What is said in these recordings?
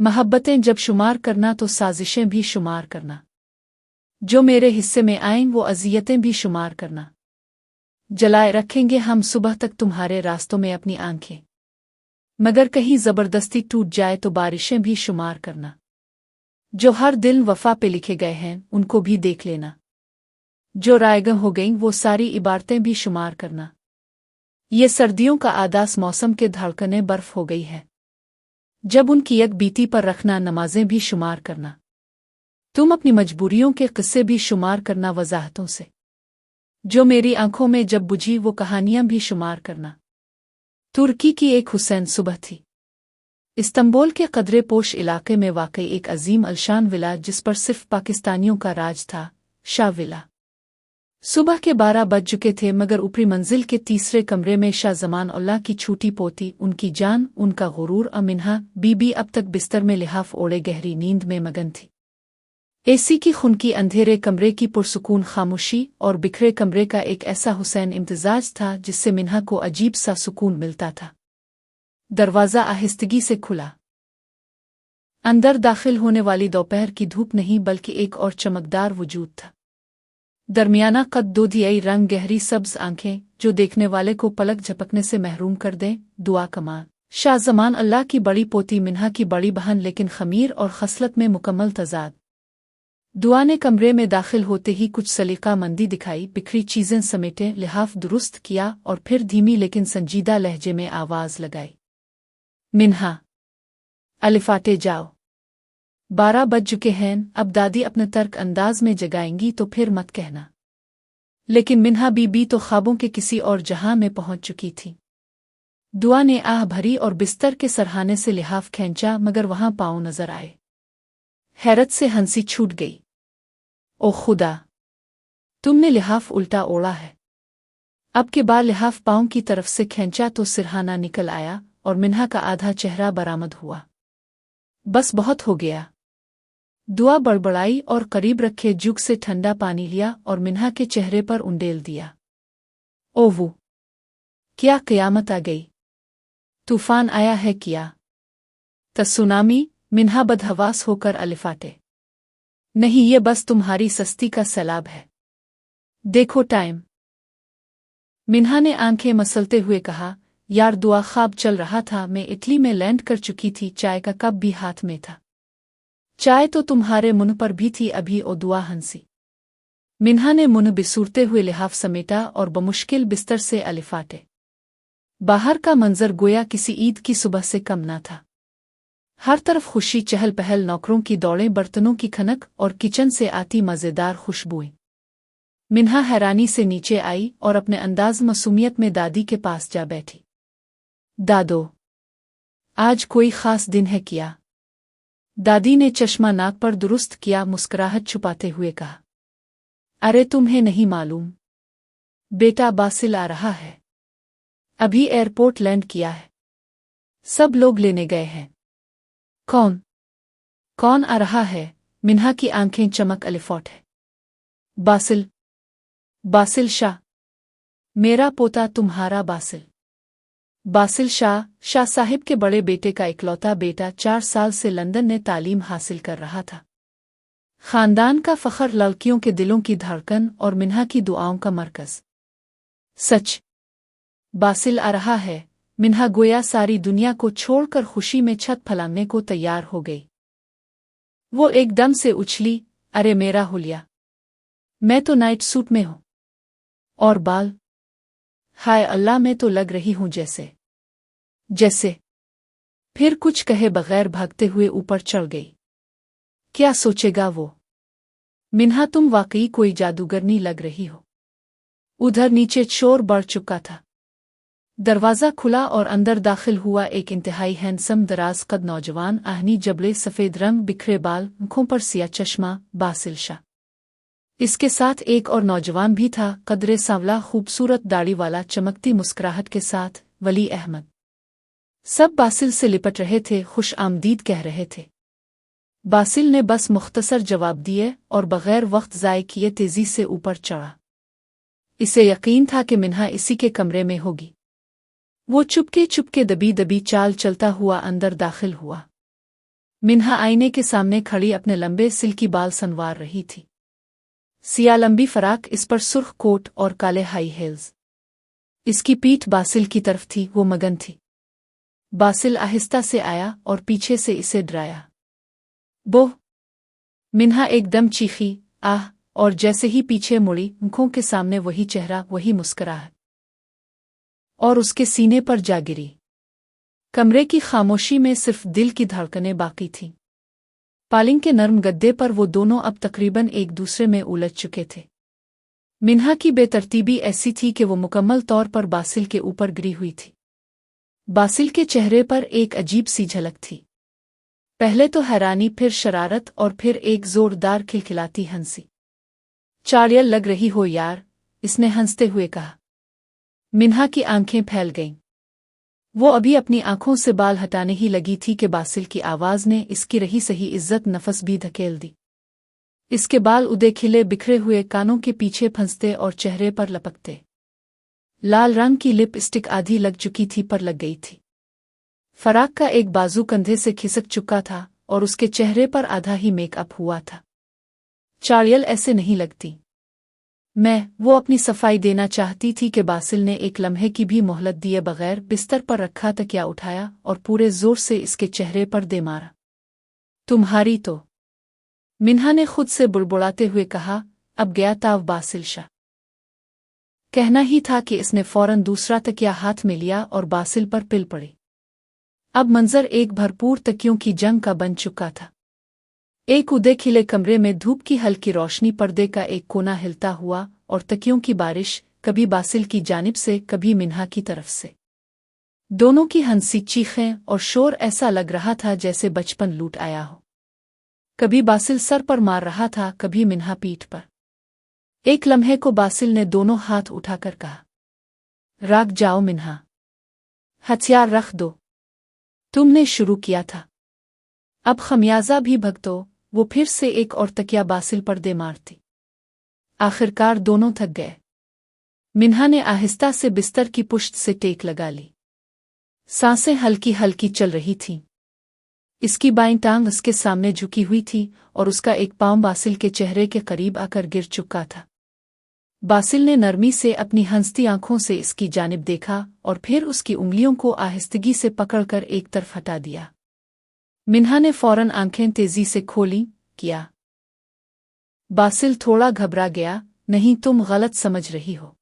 महब्बतें जब शुमार करना तो साजिशें भी शुमार करना। जो मेरे हिस्से में आएं वो अज़ियतें भी शुमार करना। जलाए रखेंगे हम सुबह तक तुम्हारे रास्तों में अपनी आंखें, मगर कहीं ज़बरदस्ती टूट जाए तो बारिशें भी शुमार करना। जो हर दिल वफा पे लिखे गए हैं उनको भी देख लेना। जो रायगं हो गईं वो सारी इबारतें भी शुमार करना। ये सर्दियों का आदास मौसम के धड़कने बर्फ हो गई है। जब उनकी यक बीती पर रखना नमाजें भी शुमार करना। तुम अपनी मजबूरियों के किस्से भी शुमार करना वजाहतों से। जो मेरी आंखों में जब बुझी वो कहानियां भी शुमार करना। तुर्की की एक हुसैन सुबह थी। इस्तंबुल के कदरे पोश इलाके में वाकई एक अजीम अलशान विला जिस पर सिर्फ पाकिस्तानियों का राज था, शाह विला। सुबह के 12 बज चुके थे मगर ऊपरी मंजिल के तीसरे कमरे में शाह ज़मान उल्लाह की छूटी पोती, उनकी जान, उनका गुरूर अमिन्हा बीबी अब तक बिस्तर में लिहाफ ओढ़े गहरी नींद में मगन थी। एसी की खुनकी अंधेरे कमरे की पुरसुकून खामोशी और बिखरे कमरे का एक ऐसा हुसैन इम्तिजाज था जिससे मिन्हा को अजीब सा सुकून मिलता था। दरवाज़ा आहिस्तगी से खुला। अंदर दाखिल होने वाली दोपहर की धूप नहीं बल्कि एक और चमकदार वजूद था। दरमियाना कद, दूधियाई रंग, गहरी सब्ज आंखें जो देखने वाले को पलक झपकने से महरूम कर दें। दुआ कमाल। शाह ज़मान अल्लाह की बड़ी पोती, मिन्हा की बड़ी बहन, लेकिन खमीर और खसलत में मुकम्मल तजाद। दुआ ने कमरे में दाखिल होते ही कुछ सलीका मंदी दिखाई, बिखरी चीज़ें समेटे, लिहाफ दुरुस्त किया और फिर धीमी लेकिन संजीदा लहजे में आवाज़ लगाई, मिन्हा, अलिफाटे जाओ। 12 बज चुके हैं, अब दादी अपने तर्क अंदाज में जगाएंगी तो फिर मत कहना। लेकिन मिन्हा बीबी तो ख्वाबों के किसी और जहां में पहुंच चुकी थी। दुआ ने आह भरी और बिस्तर के सरहाने से लिहाफ खींचा मगर वहां पाँव नजर आए। हैरत से हंसी छूट गई। ओ खुदा, तुमने लिहाफ उल्टा ओढ़ा है। अब के बाद लिहाफ पाँव की तरफ से खींचा तो सिरहाना निकल आया और मिन्हा का आधा चेहरा बरामद हुआ। बस बहुत हो गया। दुआ बड़बड़ाई और करीब रखे जुग से ठंडा पानी लिया और मिन्हा के चेहरे पर उंडेल दिया। ओवू, क्या क़यामत आ गई? तूफान आया है क्या? तसुनामी? मिन्हा बदहवास होकर अलिफाटे। नहीं, ये बस तुम्हारी सस्ती का सैलाब है। देखो टाइम। मिन्हा ने आंखें मसलते हुए कहा, यार दुआ, ख्वाब चल रहा था। मैं इटली में लैंड कर चुकी थी, चाय का कप भी हाथ में था। चाय तो तुम्हारे मुंह पर भी थी अभी। ओ दुआ हंसी। मिन्हा ने मुंह बिसूरते हुए लिहाफ समेटा और बमुश्किल बिस्तर से अलिफाटे। बाहर का मंजर गोया किसी ईद की सुबह से कम न था। हर तरफ खुशी, चहल पहल, नौकरों की दौड़ें, बर्तनों की खनक और किचन से आती मज़ेदार खुशबुएं। मिन्हा हैरानी से नीचे आई और अपने अंदाज मासूमियत में दादी के पास जा बैठी। दादो, आज कोई खास दिन है क्या? दादी ने चश्मा नाक पर दुरुस्त किया, मुस्कुराहट छुपाते हुए कहा, अरे तुम्हें नहीं मालूम बेटा, बासिल आ रहा है। अभी एयरपोर्ट लैंड किया है। सब लोग लेने गए हैं। कौन? कौन आ रहा है? मिन्हा की आंखें चमक। अलिफॉट है। बासिल। बासिल शाह, मेरा पोता, तुम्हारा बासिल। बासिल शाह, शाह साहिब के बड़े बेटे का इकलौता बेटा, 4 साल से लंदन में तालीम हासिल कर रहा था। खानदान का फख्र, लड़कियों के दिलों की धड़कन और मिन्हा की दुआओं का मरकज। सच? बासिल आ रहा है? मिन्हा गोया सारी दुनिया को छोड़कर खुशी में छत फैलाने को तैयार हो गई। वो एकदम से उछली, अरे मेरा हुलिया, मैं तो नाइट सूट में हूं। और बाल, हाय अल्लाह, मैं तो लग रही हूं जैसे। फिर कुछ कहे बगैर भागते हुए ऊपर चढ़ गई। क्या सोचेगा वो? मिन्हा, तुम वाकई कोई जादूगरनी लग रही हो। उधर नीचे शोर बढ़ चुका था। दरवाज़ा खुला और अंदर दाखिल हुआ एक इंतहाई हैंडसम, दराज कद नौजवान, आहनी जबड़े, सफ़ेद रंग, बिखरे बाल, आंखों पर सिया चश्मा, बासिल शाह। इसके साथ एक और नौजवान भी था, कदरे सांवला, खूबसूरत दाढ़ी वाला, चमकती मुस्कुराहट के साथ, वली अहमद। सब बासिल से लिपट रहे थे, खुश आमदीद कह रहे थे। बासिल ने बस मुख्तसर जवाब दिए और बग़ैर वक्त ज़ाय किए तेज़ी से ऊपर चढ़ा। इसे यकीन था कि मिन्हा इसी के कमरे में होगी। वो चुपके चुपके दबी दबी चाल चलता हुआ अंदर दाखिल हुआ। मिन्हा आईने के सामने खड़ी अपने लंबे सिल्की बाल संवार रही थी। सिया लंबी फराक, इस पर सुर्ख कोट और काले हाई हील्स। इसकी पीठ बासिल की तरफ थी, वो मगन थी। बासिल आहिस्ता से आया और पीछे से इसे डराया। बोह! मिन्हा एकदम चीखी, आह! और जैसे ही पीछे मुड़ी, आंखों के सामने वही चेहरा, वही मुस्कुराहट, और उसके सीने पर जा गिरी। कमरे की खामोशी में सिर्फ दिल की धड़कनें बाकी थीं। पालिंग के नर्म गद्दे पर वो दोनों अब तकरीबन एक दूसरे में उलझ चुके थे। मिन्हा की बेतरतीबी ऐसी थी कि वो मुकम्मल तौर पर बासिल के ऊपर गिरी हुई थी। बासिल के चेहरे पर एक अजीब सी झलक थी। पहले तो हैरानी, फिर शरारत और फिर एक जोरदार खिलखिलाती हंसी। चार्यल लग रही हो यार, इसने हंसते हुए कहा। मिन्हा की आंखें फैल गईं। वो अभी अपनी आंखों से बाल हटाने ही लगी थी कि बासिल की आवाज ने इसकी रही सही इज्जत नफस भी धकेल दी। इसके बाल उदे खिले बिखरे हुए कानों के पीछे फंसते और चेहरे पर लपकते। लाल रंग की लिपस्टिक आधी लग चुकी थी पर लग गई थी। फराक का एक बाजू कंधे से खिसक चुका था और उसके चेहरे पर आधा ही मेकअप हुआ था। चार्यल ऐसे नहीं लगती। वो अपनी सफाई देना चाहती थी कि बासिल ने एक लम्हे की भी मोहलत दिए बगैर बिस्तर पर रखा तकिया उठाया और पूरे जोर से इसके चेहरे पर दे मारा। तुम्हारी तो, मिन्हा ने खुद से बुड़बुड़ाते हुए कहा। अब गया ताव बासिल शाह। कहना ही था कि इसने फौरन दूसरा तकिया हाथ में लिया और बासिल पर पिल पड़ी। अब मंजर एक भरपूर तकियों की जंग का बन चुका था। एक उदे खिले कमरे में धूप की हल्की रोशनी, पर्दे का एक कोना हिलता हुआ और तकियों की बारिश, कभी बासिल की जानिब से कभी मिन्हा की तरफ से। दोनों की हंसी, चीखें और शोर ऐसा लग रहा था जैसे बचपन लूट आया हो। कभी बासिल सर पर मार रहा था, कभी मिन्हा पीठ पर। एक लम्हे को बासिल ने दोनों हाथ उठाकर कहा, राग जाओ मिन्हा, हथियार रख दो। तुमने शुरू किया था, अब खमियाजा भी भुगतो। वो फिर से एक और तकिया बासिल पर दे मारती। आखिरकार दोनों थक गए। मिन्हा ने आहिस्ता से बिस्तर की पुश्त से टेक लगा ली। सांसें हल्की हल्की चल रही थीं। इसकी बाईं टांग उसके सामने झुकी हुई थी और उसका एक पांव बासिल के चेहरे के करीब आकर गिर चुका था। बासिल ने नरमी से अपनी हंसती आंखों से इसकी जानिब देखा और फिर उसकी उंगलियों को आहिस्तगी से पकड़कर एक तरफ हटा दिया। मिन्हा ने फौरन आंखें तेजी से खोली। किया? बासिल थोड़ा घबरा गया। नहीं, तुम गलत समझ रही हो।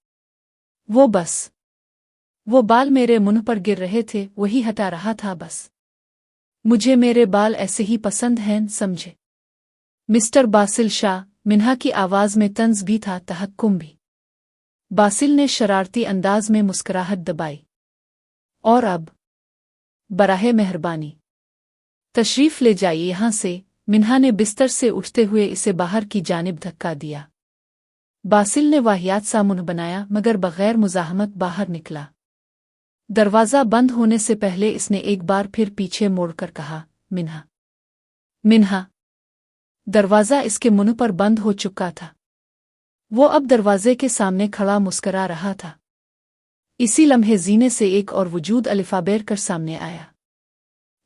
वो बाल मेरे मुंह पर गिर रहे थे, वही हटा रहा था बस। मुझे मेरे बाल ऐसे ही पसंद हैं, समझे मिस्टर बासिल शाह। मिन्हा की आवाज में तंज भी था, तहक्कुम भी। बासिल ने शरारती अंदाज में मुस्कुराहट दबाई। और अब बराहे मेहरबानी तशरीफ ले जाइए यहां से। मिन्हा ने बिस्तर से उठते हुए इसे बाहर की जानिब धक्का दिया। बासिल ने वाहियात सा मुंह बनाया मगर बगैर मुज़ाहमत बाहर निकला। दरवाज़ा बंद होने से पहले इसने एक बार फिर पीछे मोड़कर कहा, मिन्हा। मिन्हा। दरवाज़ा इसके मुंह पर बंद हो चुका था। वो अब दरवाजे के सामने खड़ा मुस्करा रहा था। इसी लम्हे जीने से एक और वजूद अलिफाबेर कर सामने आया।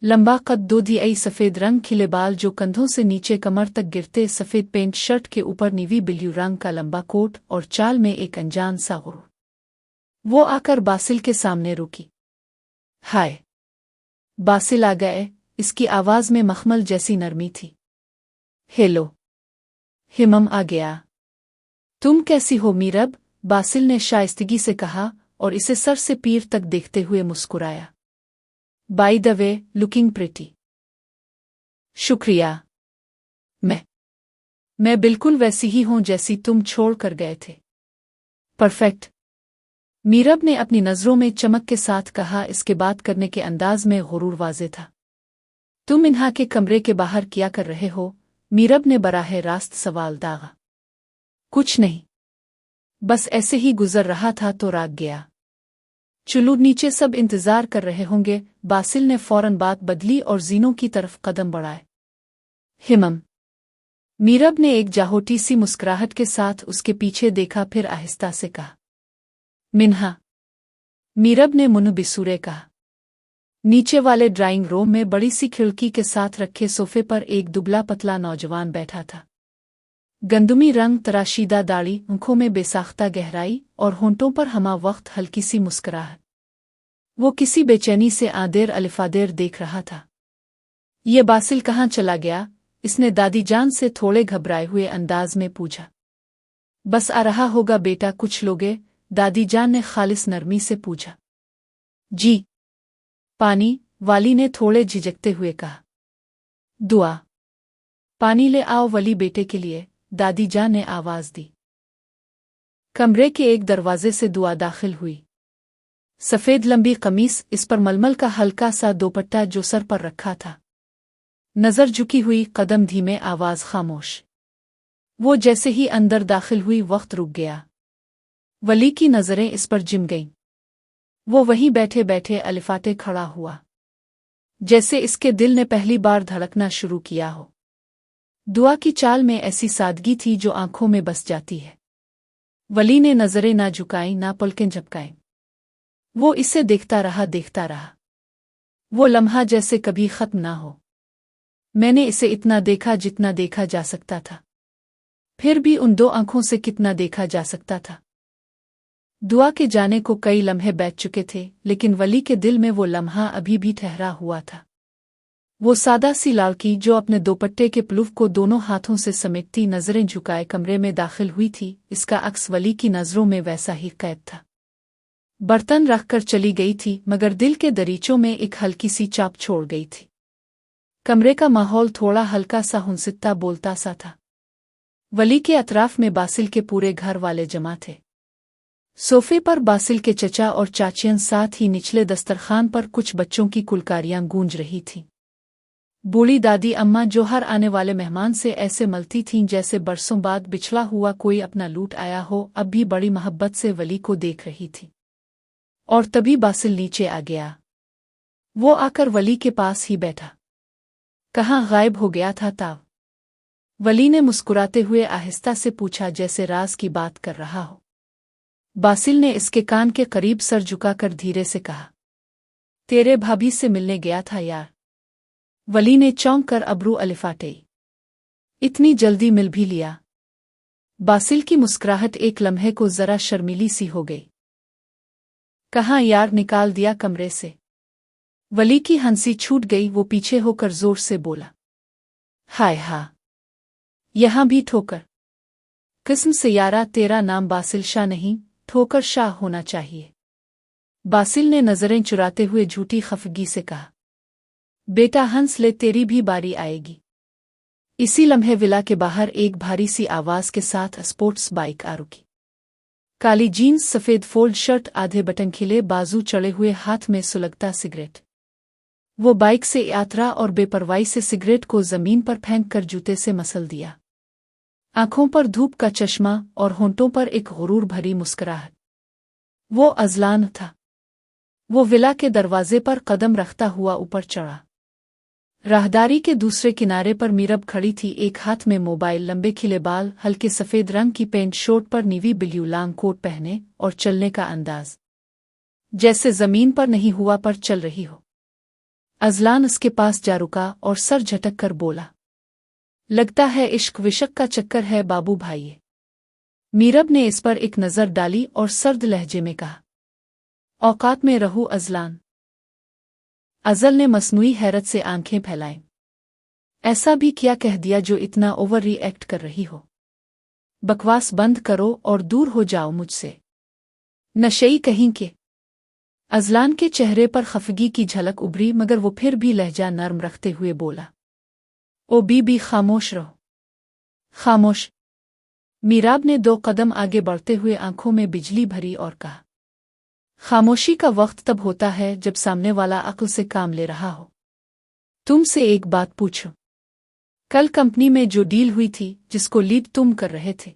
लंबा कद, दोधियाई सफ़ेद रंग खिले बाल जो कंधों से नीचे कमर तक गिरते, सफ़ेद पेंट शर्ट के ऊपर नीवी ब्लू रंग का लंबा कोट और चाल में एक अनजान सा गुरूर। वो आकर बासिल के सामने रुकी। हाय! बासिल आ गए। इसकी आवाज़ में मखमल जैसी नरमी थी। हेलो हिमम, आ गया। तुम कैसी हो मीरब? बासिल ने शाइस्तगी से कहा और इसे सर से पीर तक देखते हुए मुस्कुराया। By the way, looking pretty. शुक्रिया। मैं बिल्कुल वैसी ही हूं जैसी तुम छोड़ कर गए थे। परफेक्ट। मीरब ने अपनी नज़रों में चमक के साथ कहा। इसके बात करने के अंदाज में गुरूर वाज़े था। तुम इन्हा के कमरे के बाहर क्या कर रहे हो? मीरब ने बराह रास्त सवाल दागा। कुछ नहीं, बस ऐसे ही गुजर रहा था तो राग गया। चलो नीचे, सब इंतजार कर रहे होंगे। बासिल ने फौरन बात बदली और जीनों की तरफ कदम बढ़ाए। हिमम। मीरब ने एक जाहोटी सी मुस्कुराहट के साथ उसके पीछे देखा, फिर आहिस्ता से कहा, मिन्हा। मीरब ने मुंह बिसूरे कहा। नीचे वाले ड्राइंग रूम में बड़ी सी खिड़की के साथ रखे सोफे पर एक दुबला पतला नौजवान बैठा था। गंदुमी रंग, तराशीदा दाढ़ी, आंखों में बेसाख्ता गहराई और होंठों पर हमा वक्त हल्की सी मुस्कुराहट। वो किसी बेचैनी से आदेर अलिफादेर देख रहा था। ये बासिल कहाँ चला गया? इसने दादी जान से थोड़े घबराए हुए अंदाज में पूछा। बस आ रहा होगा बेटा, कुछ लोगे? दादी जान ने खालिस नरमी से पूछा। जी। पानी, वाली ने थोड़े झिझकते हुए कहा। दुआ। पानी ले आओ वली बेटे के लिए, दादी जान ने आवाज दी। कमरे के एक दरवाजे से दुआ दाखिल हुई। सफ़ेद लंबी कमीज, इस पर मलमल का हल्का सा दोपट्टा जो सर पर रखा था। नजर झुकी हुई, कदम धीमे, आवाज खामोश। वो जैसे ही अंदर दाखिल हुई वक्त रुक गया। वली की नजरें इस पर जिम गईं। वो वहीं बैठे बैठे अलिफाटे खड़ा हुआ, जैसे इसके दिल ने पहली बार धड़कना शुरू किया हो। दुआ की चाल में ऐसी सादगी थी जो आंखों में बस जाती है। वली ने नजरें ना झुकाईं, ना पलकें झपकाईं। वो इसे देखता रहा, देखता रहा। वो लम्हा जैसे कभी खत्म ना हो। मैंने इसे इतना देखा जितना देखा जा सकता था, फिर भी उन दो आंखों से कितना देखा जा सकता था। दुआ के जाने को कई लम्हे बीत चुके थे, लेकिन वली के दिल में वो लम्हा अभी भी ठहरा हुआ था। वो सादा सी लड़की जो अपने दोपट्टे के प्लूफ को दोनों हाथों से समेटती नजरें झुकाए कमरे में दाखिल हुई थी, इसका अक्स वली की नजरों में वैसा ही कैद था। बर्तन रखकर चली गई थी, मगर दिल के दरीचों में एक हल्की सी चाप छोड़ गई थी। कमरे का माहौल थोड़ा हल्का सा हुंसित्ता बोलता सा था। वली के अतराफ में बासिल के पूरे घर वाले जमा थे। सोफे पर बासिल के चचा और चाचियन, साथ ही निचले दस्तरखान पर कुछ बच्चों की कुलकारियां गूंज रही थीं। बूढ़ी दादी अम्मा जो हर आने वाले मेहमान से ऐसे मलती थीं जैसे बरसों बाद बिछड़ा हुआ कोई अपना लूट आया हो, अब भी बड़ी मोहब्बत से वली को देख रही थी। और तभी बासिल नीचे आ गया। वो आकर वली के पास ही बैठा। कहाँ गायब हो गया था ताव? वली ने मुस्कुराते हुए आहिस्ता से पूछा, जैसे राज की बात कर रहा हो। बासिल ने इसके कान के करीब सर झुकाकर धीरे से कहा, तेरे भाभी से मिलने गया था यार। वली ने चौंक कर अब्रू अलिफाटे। इतनी जल्दी मिल भी लिया? बासिल की मुस्कुराहट एक लम्हे को जरा शर्मीली सी हो गई। कहाँ यार, निकाल दिया कमरे से। वली की हंसी छूट गई। वो पीछे होकर जोर से बोला, हाय हा, यहां भी ठोकर? किस्म से यारा, तेरा नाम बासिल शाह नहीं, ठोकर शाह होना चाहिए। बासिल ने नजरें चुराते हुए झूठी खफगी से कहा, बेटा हंस ले, तेरी भी बारी आएगी। इसी लम्हे विला के बाहर एक भारी सी आवाज के साथ स्पोर्ट्स बाइक आ रुकी। काली जीन्स, सफेद फोल्ड शर्ट, आधे बटन खिले बाजू चढ़े हुए, हाथ में सुलगता सिगरेट। वो बाइक से यात्रा और बेपरवाही से सिगरेट को जमीन पर फेंक कर जूते से मसल दिया। आंखों पर धूप का चश्मा और होंठों पर एक गुरूर भरी मुस्कुराहट। वो अजलान था। वो विला के दरवाजे पर कदम रखता हुआ ऊपर चढ़ा। राहदारी के दूसरे किनारे पर मीरब खड़ी थी, एक हाथ में मोबाइल, लंबे खिले बाल, हल्के सफेद रंग की पेंट शर्ट पर नीवी ब्लू लॉन्ग कोट पहने, और चलने का अंदाज जैसे जमीन पर नहीं हुआ पर चल रही हो। अजलान उसके पास जा रुका और सर झटक कर बोला, लगता है इश्क विशक का चक्कर है बाबू भाई। मीरब ने इस पर एक नज़र डाली और सर्द लहजे में कहा, औकात में रहू अजलान। अजल ने मसनूई हैरत से आंखें फैलाईं। ऐसा भी क्या कह दिया जो इतना ओवर रिएक्ट कर रही हो? बकवास बंद करो और दूर हो जाओ मुझसे, नशई कहीं के। अजलान के चेहरे पर खफगी की झलक उभरी, मगर वो फिर भी लहजा नर्म रखते हुए बोला, ओ बीबी खामोश रहो, खामोश। मीराब ने 2 कदम आगे बढ़ते हुए आंखों में बिजली भरी और कहा, खामोशी का वक्त तब होता है जब सामने वाला अक्ल से काम ले रहा हो। तुमसे एक बात पूछूं? कल कंपनी में जो डील हुई थी, जिसको लीड तुम कर रहे थे,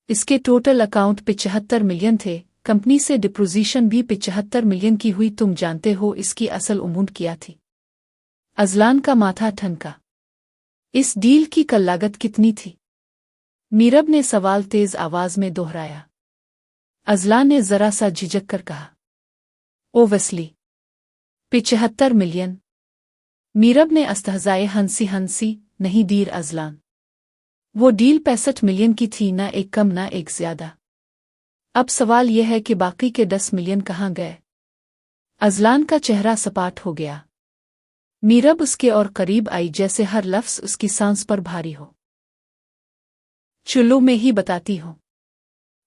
इसके टोटल अकाउंट 75 मिलियन थे। कंपनी से डिपोजिशन भी 75 मिलियन की हुई। तुम जानते हो इसकी असल अमाउंट क्या थी? अजलान का माथा ठनका। इस डील की कल लागत कितनी थी? मीरब ने सवाल तेज आवाज में दोहराया। अजलान ने जरा सा झिझक कर कहा, ओवेस्ली 75 मिलियन। मीरब ने अस्तहज़ाए हंसी हंसी, नहीं दीर अज़लान। वो डील 65 मिलियन की थी, ना एक कम ना एक ज्यादा। अब सवाल यह है कि बाकी के 10 मिलियन कहाँ गए? अज़लान का चेहरा सपाट हो गया। मीरब उसके और करीब आई, जैसे हर लफ्ज़ उसकी सांस पर भारी हो। चुल्लू में ही बताती हो।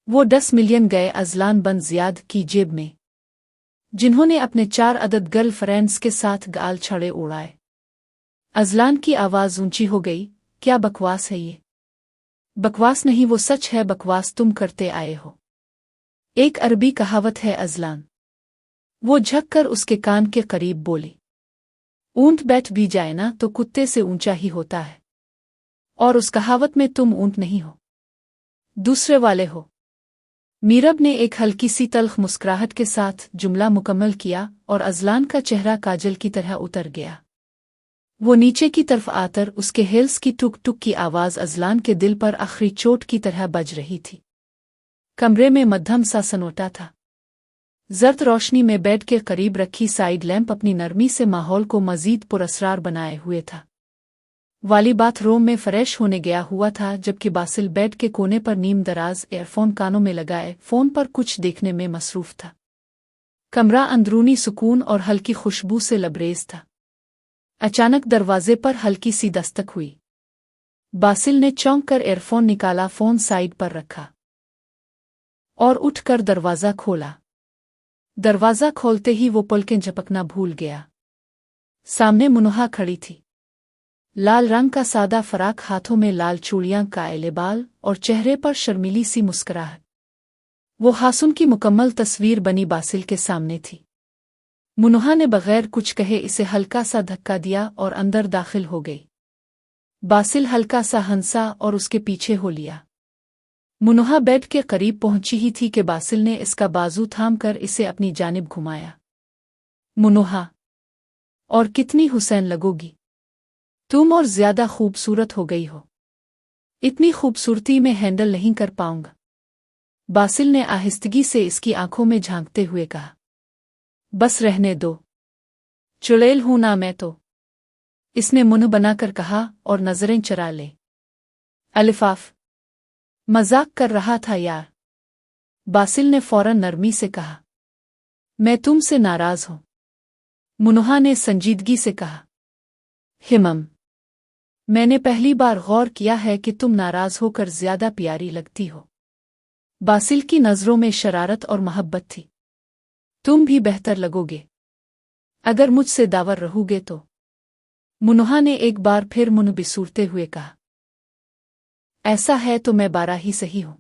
वो 10 मिलियन गए अज़लान बन ज़ियाद की जेब में, जिन्होंने अपने 4 अदद गर्ल फ्रेंड्स के साथ गाल छड़े उड़ाए। अज़लान की आवाज़ ऊंची हो गई, क्या बकवास है ये? बकवास नहीं, वो सच है। बकवास तुम करते आए हो। एक अरबी कहावत है अज़लान। वो झककर उसके कान के करीब बोली, ऊंट बैठ भी जाए ना तो कुत्ते से ऊंचा ही होता है, और उस कहावत में तुम ऊंट नहीं हो, दूसरे वाले हो। मीरब ने एक हल्की सी तल्ख मुस्कुराहट के साथ जुमला मुकम्मल किया और अज़लान का चेहरा काजल की तरह उतर गया। वो नीचे की तरफ आकर उसके हेल्स की टुक टुक की आवाज़ अज़लान के दिल पर आखिरी चोट की तरह बज रही थी। कमरे में मध्यम सा सन्नाटा था। जर्द रोशनी में बेड के करीब रखी साइड लैंप अपनी नरमी से माहौल को मज़ीद पुरअसरार बनाए हुए था। वाली बाथरूम में फ्रेश होने गया हुआ था, जबकि बासिल बेड के कोने पर नीम दराज एयरफोन कानों में लगाए फ़ोन पर कुछ देखने में मसरूफ़ था। कमरा अंदरूनी सुकून और हल्की खुशबू से लबरेज था। अचानक दरवाजे पर हल्की सी दस्तक हुई। बासिल ने चौंक कर एयरफोन निकाला, फ़ोन साइड पर रखा और उठकर दरवाज़ा खोला। दरवाज़ा खोलते ही वो पलकें झपकना भूल गया। सामने मुनहा खड़ी थी। लाल रंग का सादा फराक, हाथों में लाल चूड़ियां, काले बाल और चेहरे पर शर्मीली सी मुस्कुराहट। वो हासुन की मुकम्मल तस्वीर बनी बासिल के सामने थी। मुनहा ने बगैर कुछ कहे इसे हल्का सा धक्का दिया और अंदर दाखिल हो गई। बासिल हल्का सा हंसा और उसके पीछे हो लिया। मुनहा बेड के करीब पहुंची ही थी कि बासिल ने इसका बाजू थामकर इसे अपनी जानिब घुमाया। मुनहा, और कितनी हुसैन लगोगी तुम, और ज्यादा खूबसूरत हो गई हो। इतनी खूबसूरती में हैंडल नहीं कर पाऊंगा, बासिल ने आहिस्तगी से इसकी आंखों में झांकते हुए कहा। बस रहने दो, चुड़ैल हूं ना मैं तो, इसने मुंह बनाकर कहा और नजरें चरा ले। अलिफाफ, मजाक कर रहा था यार, बासिल ने फौरन नरमी से कहा। मैं तुमसे नाराज हूं, मुनहा ने संजीदगी से कहा। हिमम, मैंने पहली बार गौर किया है कि तुम नाराज होकर ज्यादा प्यारी लगती हो। बासिल की नजरों में शरारत और मोहब्बत थी। तुम भी बेहतर लगोगे अगर मुझसे दावर रहोगे तो, मुनहा ने एक बार फिर मुंह बिसूरते हुए कहा। ऐसा है तो मैं 12 ही सही हूं,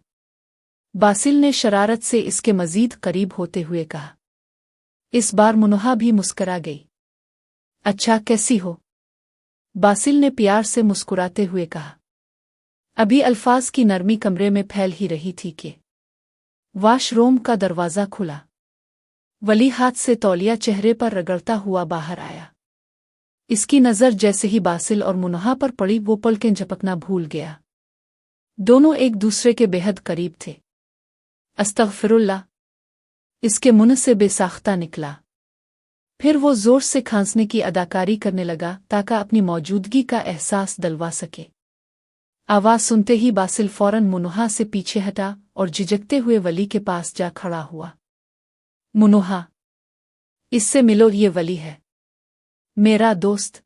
बासिल ने शरारत से इसके मजीद करीब होते हुए कहा। इस बार मुनहा भी मुस्करा गई। अच्छा, कैसी हो? बासिल ने प्यार से मुस्कुराते हुए कहा। अभी अल्फाज की नरमी कमरे में फैल ही रही थी कि वाशरूम का दरवाज़ा खुला। वली हाथ से तौलिया चेहरे पर रगड़ता हुआ बाहर आया। इसकी नज़र जैसे ही बासिल और मुनहा पर पड़ी, वो पलकें झपकना भूल गया। दोनों एक दूसरे के बेहद करीब थे। अस्तगफिरुल्लाह, इसके मुंह से बेसाख्ता निकला। फिर वो जोर से खांसने की अदाकारी करने लगा ताकि अपनी मौजूदगी का एहसास दिलवा सके। आवाज़ सुनते ही बासिल फौरन मुनहा से पीछे हटा और झिझकते हुए वली के पास जा खड़ा हुआ। मुनहा, इससे मिलो, ये वली है, मेरा दोस्त,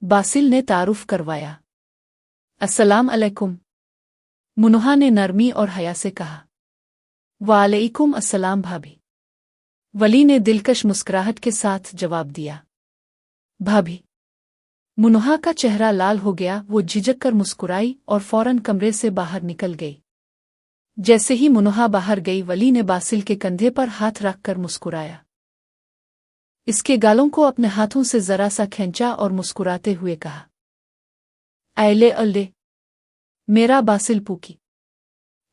बासिल ने तारुफ करवाया। अस्सलाम अलैकुम, मुनहा ने नरमी और हया से कहा। वालेकुम अस्सलाम भाभी, वली ने दिलकश मुस्कुराहट के साथ जवाब दिया। भाभी, मुनहा का चेहरा लाल हो गया। वो झिझक कर मुस्कुराई और फौरन कमरे से बाहर निकल गई। जैसे ही मुनहा बाहर गई, वली ने बासिल के कंधे पर हाथ रखकर मुस्कुराया। इसके गालों को अपने हाथों से जरा सा खींचा और मुस्कुराते हुए कहा। ऐले अल्ले, मेरा बासिल पूकी,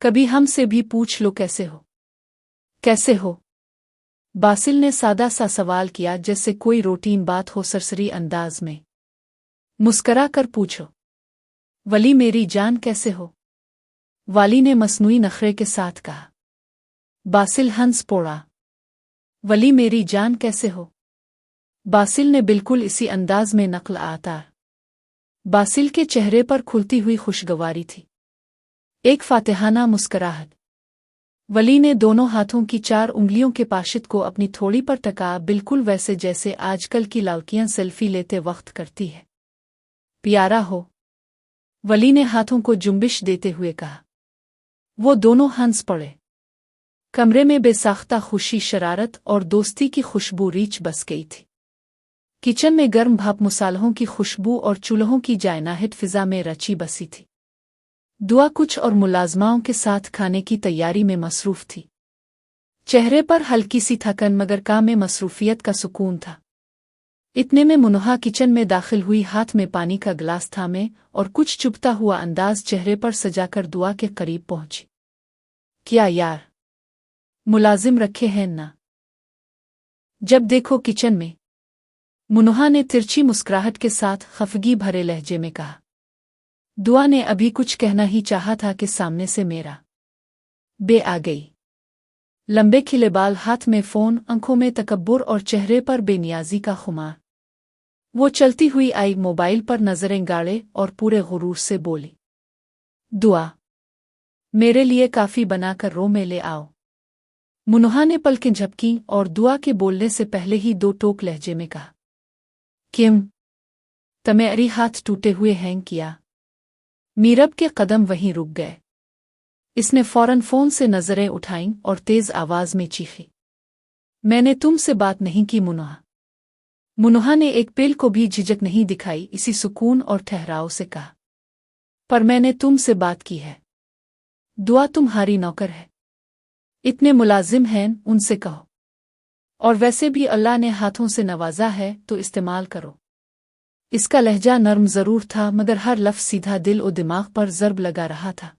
कभी हमसे भी पूछ लो कैसे हो। कैसे हो? बासिल ने सादा सा सवाल किया, जैसे कोई रूटीन बात हो, सरसरी अंदाज में। मुस्करा कर पूछो। वली मेरी जान कैसे हो? वाली ने मसनूई नखरे के साथ कहा। बासिल हंस पड़ा। वली मेरी जान कैसे हो? बासिल ने बिल्कुल इसी अंदाज में नकल आता। बासिल के चेहरे पर खुलती हुई खुशगवारी थी, एक फातिहाना मुस्कुराहट। वली ने दोनों हाथों की 4 उंगलियों के पाशित को अपनी थोड़ी पर टका, बिल्कुल वैसे जैसे आजकल की लड़कियां सेल्फी लेते वक्त करती है। प्यारा हो, वली ने हाथों को जुम्बिश देते हुए कहा। वो दोनों हंस पड़े। कमरे में बेसाख्ता खुशी, शरारत और दोस्ती की खुशबू रीछ बस गई थी। किचन में गर्म भाप मसालों की खुशबू और चूल्हों की जायनाहित फिजा में रची बसी थी। दुआ कुछ और मुलाजमाओं के साथ खाने की तैयारी में मसरूफ थी। चेहरे पर हल्की सी थकन मगर काम में मसरूफियत का सुकून था। इतने में मुनहा किचन में दाखिल हुई, हाथ में पानी का गिलास थामे और कुछ चुभता हुआ अंदाज चेहरे पर सजाकर दुआ के करीब पहुंची। क्या यार, मुलाजिम रखे हैं ना? जब देखो किचन में, मुनहा ने तिरछी मुस्कुराहट के साथ खफगी भरे लहजे में कहा। दुआ ने अभी कुछ कहना ही चाहा था कि सामने से मेरा बे आ गई। लंबे खिले बाल, हाथ में फोन, आंखों में तकब्बुर और चेहरे पर बेनियाजी का खुमार। वो चलती हुई आई, मोबाइल पर नजरें गाड़े और पूरे गुरूर से बोली, दुआ, मेरे लिए काफी बनाकर रो में ले आओ। मुनहा ने पलकें झपकी और दुआ के बोलने से पहले ही 2 टोक लहजे में कहा, क्यों, तमेरी हाथ टूटे हुए हैं क्या? मीरब के कदम वहीं रुक गए। इसने फौरन फोन से नजरें उठाईं और तेज आवाज में चीखी, मैंने तुमसे बात नहीं की मुनहा। मुनहा ने एक पेल को भी झिझक नहीं दिखाई, इसी सुकून और ठहराव से कहा, पर मैंने तुमसे बात की है। दुआ तुम्हारी नौकर है, इतने मुलाजिम हैं, उनसे कहो। और वैसे भी अल्लाह ने हाथों से नवाजा है तो इस्तेमाल करो। इसका लहजा नर्म जरूर था मगर हर लफ्ज़ सीधा दिल और दिमाग पर ज़र्ब लगा रहा था।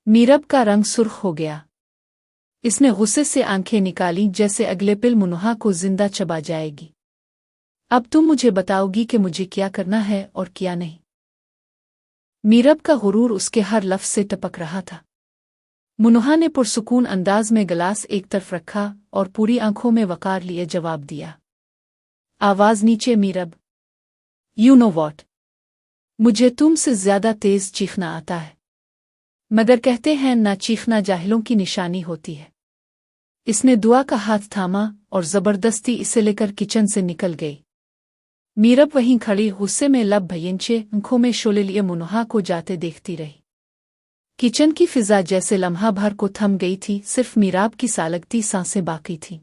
मीरब का रंग सुर्ख हो गया। इसने गुस्से से आंखें निकाली जैसे अगले पिल मुनहा को जिंदा चबा जाएगी। अब तुम मुझे बताओगी कि मुझे क्या करना है और क्या नहीं। मीरब का गुरूर उसके हर लफ्ज़ से टपक रहा था। मुनहा ने पुरसुकून अंदाज में गिलास एक तरफ रखा और पूरी आंखों में वकार लिए जवाब दिया। आवाज नीचे, मीरब, यू नो वॉट, मुझे तुमसे ज्यादा तेज चीखना आता है, मगर कहते हैं ना चीखना जाहिलों की निशानी होती है। इसने दुआ का हाथ थामा और जबरदस्ती इसे लेकर किचन से निकल गई। मीरब वहीं खड़ी गुस्से में लब भयंचे आंखों में शोले लिए मुनहा को जाते देखती रही। किचन की फिजा जैसे लम्हा भर को थम गई थी, सिर्फ मीराब की सालगती सांसें बाकी थीं।